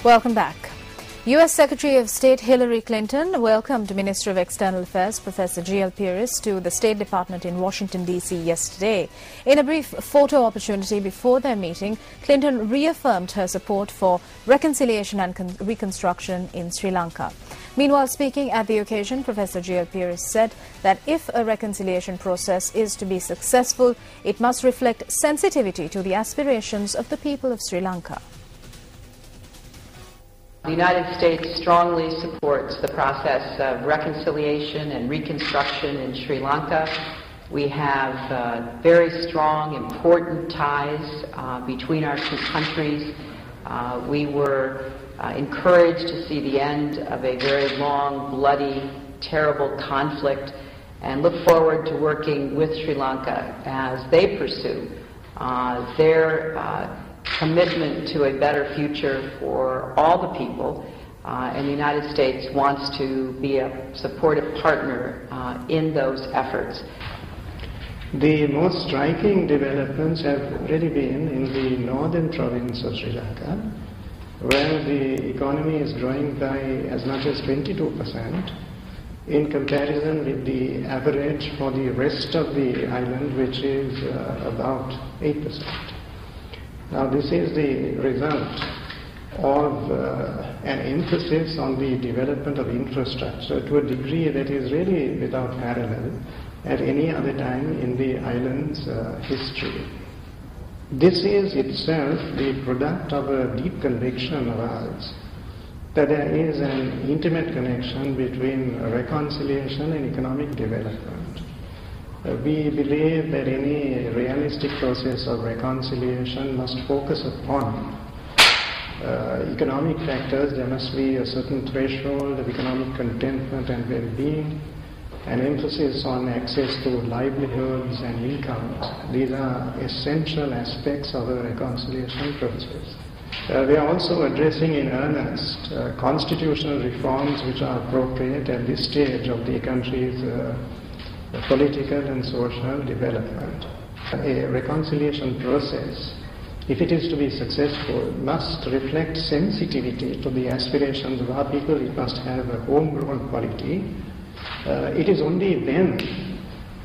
Welcome back. U.S. Secretary of State Hillary Clinton welcomed Minister of External Affairs Professor G.L. Pierce to the State Department in Washington, D.C. yesterday. In a brief photo opportunity before their meeting, Clinton reaffirmed her support for reconciliation and reconstruction in Sri Lanka. Meanwhile, speaking at the occasion, Professor G.L. Pierce said that if a reconciliation process is to be successful, it must reflect sensitivity to the aspirations of the people of Sri Lanka. The United States strongly supports the process of reconciliation and reconstruction in Sri Lanka. We have very strong, important ties between our two countries. We were encouraged to see the end of a very long, bloody, terrible conflict and look forward to working with Sri Lanka as they pursue their commitment to a better future for all the people, and the United States wants to be a supportive partner in those efforts. The most striking developments have really been in the northern province of Sri Lanka, where the economy is growing by as much as 22% in comparison with the average for the rest of the island, which is about 8%. Now, this is the result of an emphasis on the development of infrastructure to a degree that is really without parallel at any other time in the island's history. This is itself the product of a deep conviction of ours that there is an intimate connection between reconciliation and economic development. We believe that any realistic process of reconciliation must focus upon economic factors. There must be a certain threshold of economic contentment and well-being, an emphasis on access to livelihoods and incomes. These are essential aspects of a reconciliation process. We are also addressing in earnest constitutional reforms which are appropriate at this stage of the country's political and social development. A reconciliation process, if it is to be successful, must reflect sensitivity to the aspirations of our people. It must have a homegrown quality. It is only then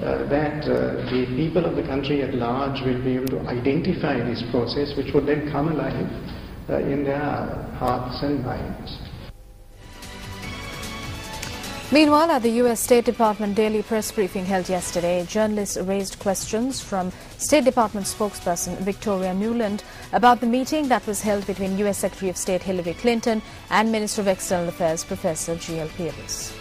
that the people of the country at large will be able to identify this process, which would then come alive in their hearts and minds. Meanwhile, at the U.S. State Department daily press briefing held yesterday, journalists raised questions from State Department spokesperson Victoria Nuland about the meeting that was held between U.S. Secretary of State Hillary Clinton and Minister of External Affairs Professor G.L. Pierce.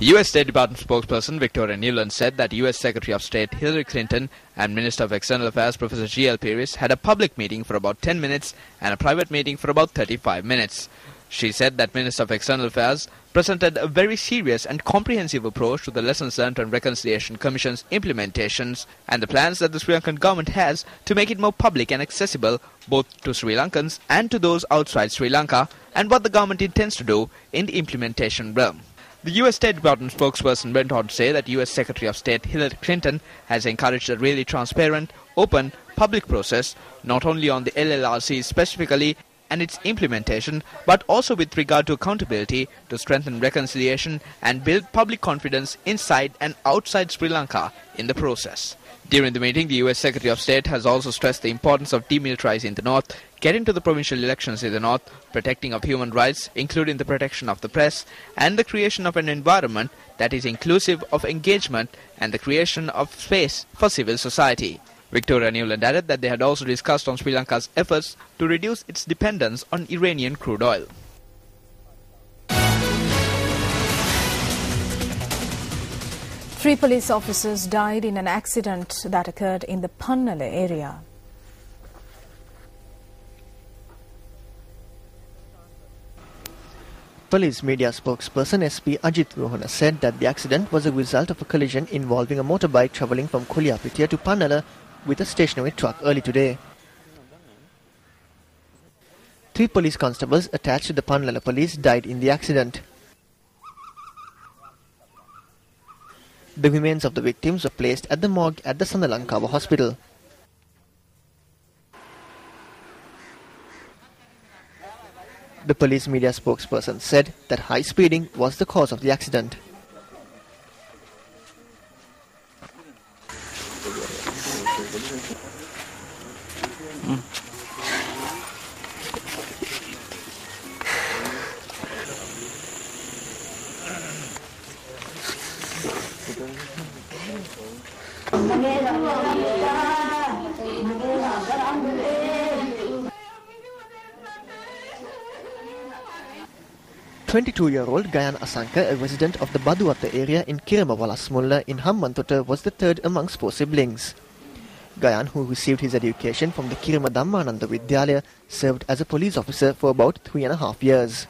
U.S. State Department spokesperson Victoria Nuland said that U.S. Secretary of State Hillary Clinton and Minister of External Affairs Professor G.L. Pierce had a public meeting for about 10 minutes and a private meeting for about 35 minutes. She said that Minister of External Affairs presented a very serious and comprehensive approach to the Lessons Learned on Reconciliation Commission's implementations and the plans that the Sri Lankan government has to make it more public and accessible both to Sri Lankans and to those outside Sri Lanka, and what the government intends to do in the implementation realm. The U.S. State Department spokesperson went on to say that U.S. Secretary of State Hillary Clinton has encouraged a really transparent, open, public process, not only on the LLRC specifically and its implementation, but also with regard to accountability to strengthen reconciliation and build public confidence inside and outside Sri Lanka in the process. During the meeting, the U.S. Secretary of State has also stressed the importance of demilitarizing the North, getting to the provincial elections in the North, protecting of human rights, including the protection of the press, and the creation of an environment that is inclusive of engagement and the creation of space for civil society. Victoria Nuland added that they had also discussed on Sri Lanka's efforts to reduce its dependence on Iranian crude oil. Three police officers died in an accident that occurred in the Pannala area. Police media spokesperson SP Ajit Rohana said that the accident was a result of a collision involving a motorbike travelling from Kuliapitiya to Pannala with a stationary truck early today. 3 police constables attached to the Pannala police died in the accident. The remains of the victims were placed at the morgue at the Sandalankawa hospital. The police media spokesperson said that high speeding was the cause of the accident. "22-year-old Gayan Asanka, a resident of the Baduwatta area in Kiramawalasmulla in Hambantota, was the third amongst 4 siblings. Gayan, who received his education from the Kirama Dhammananda Vidyalaya, served as a police officer for about 3.5 years.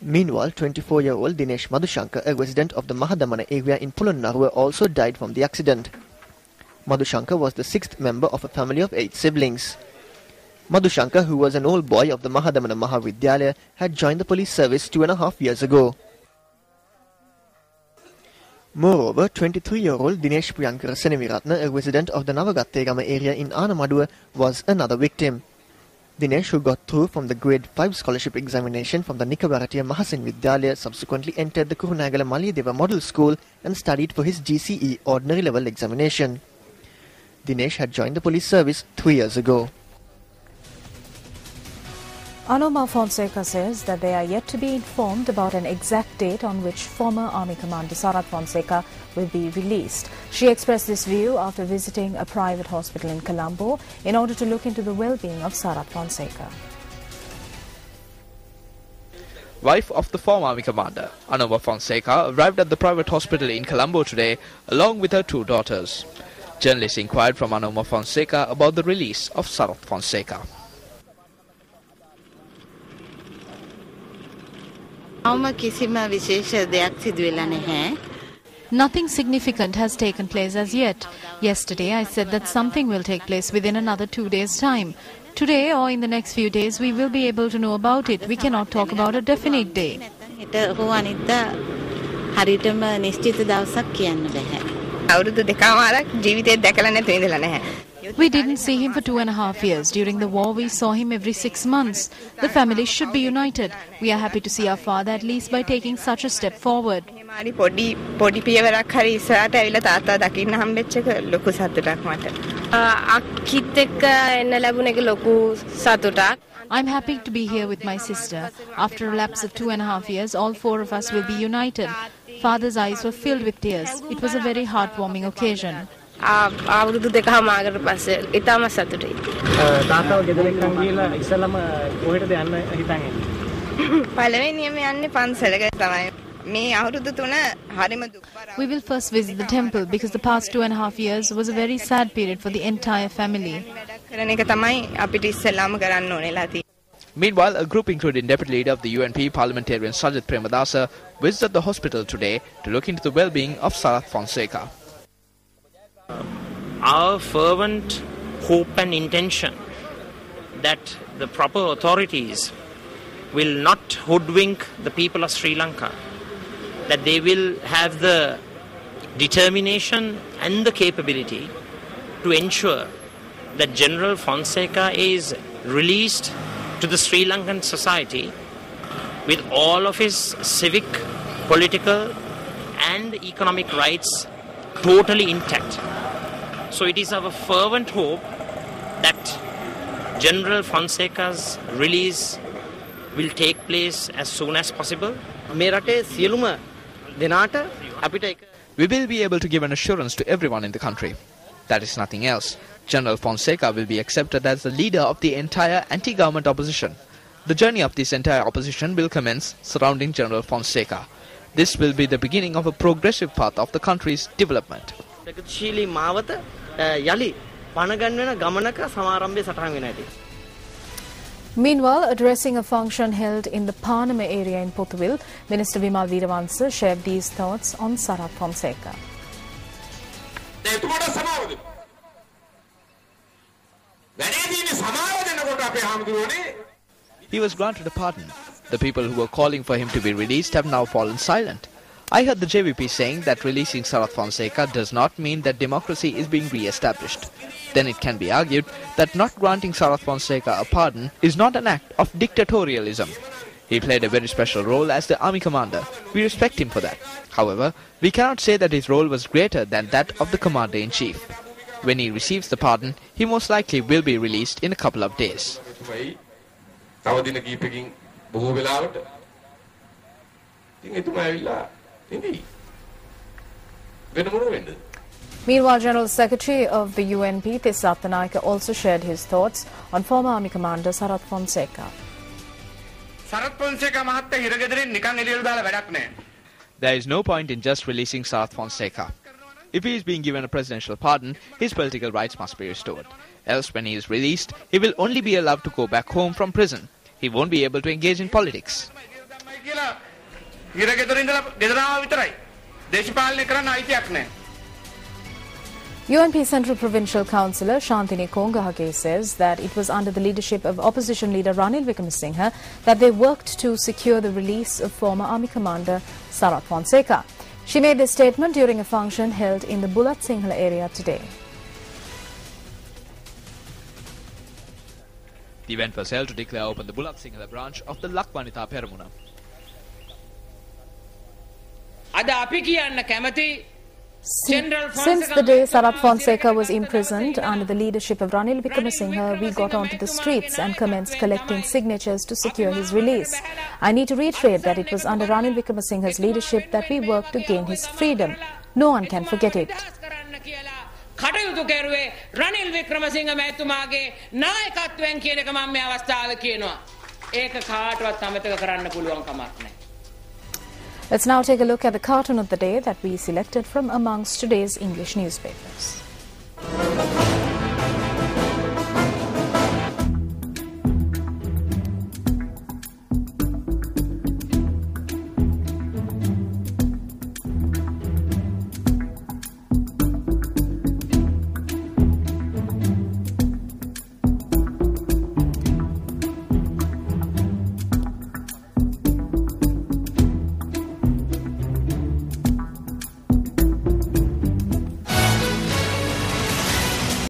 Meanwhile, 24-year-old Dinesh Madhushankar, a resident of the Mahadamana area in Polonnaruwa, also died from the accident. Madhushankar was the 6th member of a family of 8 siblings. Madhushankar, who was an old boy of the Mahadamana Mahavidyalaya, had joined the police service 2.5 years ago. Moreover, 23-year-old Dinesh Priyankara Senemiratna, a resident of the Navagattegama area in Anamaduwa, was another victim. Dinesh, who got through from the grade 5 scholarship examination from the Nikabaratiya Mahasin Vidyalaya, subsequently entered the Kurunagala Maliyadeva Model School and studied for his GCE ordinary level examination. Dinesh had joined the police service 3 years ago. Anoma Fonseca says that they are yet to be informed about an exact date on which former Army Commander Sarath Fonseca will be released. She expressed this view after visiting a private hospital in Colombo in order to look into the well-being of Sarath Fonseca. Wife of the former Army Commander, Anoma Fonseca, arrived at the private hospital in Colombo today along with her 2 daughters. Journalists inquired from Anoma Fonseca about the release of Sarath Fonseca. Nothing significant has taken place as yet. Yesterday I said that something will take place within another 2 days' time. Today or in the next few days we will be able to know about it. We cannot talk about a definite day. We didn't see him for 2.5 years. During the war, we saw him every 6 months. The family should be united. We are happy to see our father at least by taking such a step forward. I'm happy to be here with my sister. After a lapse of 2.5 years, all 4 of us will be united. Father's eyes were filled with tears. It was a very heartwarming occasion. We will first visit the temple because the past 2.5 years was a very sad period for the entire family. Meanwhile, a group including Deputy Leader of the UNP parliamentarian Sajid Premadasa visited the hospital today to look into the well-being of Sarath Fonseca. Our fervent hope and intention that the proper authorities will not hoodwink the people of Sri Lanka, that they will have the determination and the capability to ensure that General Fonseca is released to the Sri Lankan society with all of his civic, political and economic rights totally intact. So it is our fervent hope that General Fonseca's release will take place as soon as possible. We will be able to give an assurance to everyone in the country. That is nothing else. General Fonseca will be accepted as the leader of the entire anti-government opposition. The journey of this entire opposition will commence surrounding General Fonseca. This will be the beginning of a progressive path of the country's development. Meanwhile, addressing a function held in the Panama area in Pothuwil, Minister Vimal Weerawansa shared these thoughts on Sarath Fonseca. He was granted a pardon. The people who were calling for him to be released have now fallen silent. I heard the JVP saying that releasing Sarath Fonseca does not mean that democracy is being re-established. Then it can be argued that not granting Sarath Fonseca a pardon is not an act of dictatorialism. He played a very special role as the army commander. We respect him for that. However, we cannot say that his role was greater than that of the commander-in-chief. When he receives the pardon, he most likely will be released in a couple of days. Meanwhile, General Secretary of the UNP, Tissa Attanaika, also shared his thoughts on former Army Commander Sarath Fonseca. There is no point in just releasing Sarath Fonseca. If he is being given a presidential pardon, his political rights must be restored. Else, when he is released, he will only be allowed to go back home from prison. He won't be able to engage in politics. UNP Central Provincial Councillor Shantini Kongahake says that it was under the leadership of opposition leader Ranil Wickremesinghe that they worked to secure the release of former Army Commander Sarath Fonseca. She made this statement during a function held in the Bulat Sinhala area today. The event was held to declare open the Bulat Sinhala branch of the Lakwanita Peramuna. Since the day Sarath Fonseca was imprisoned under the leadership of Ranil Wickremesinghe, we got onto the streets and commenced collecting signatures to secure his release. I need to reiterate that it was under Ranil Wickremesinghe's leadership that we worked to gain his freedom. No one can forget it. Let's now take a look at the cartoon of the day that we selected from amongst today's English newspapers.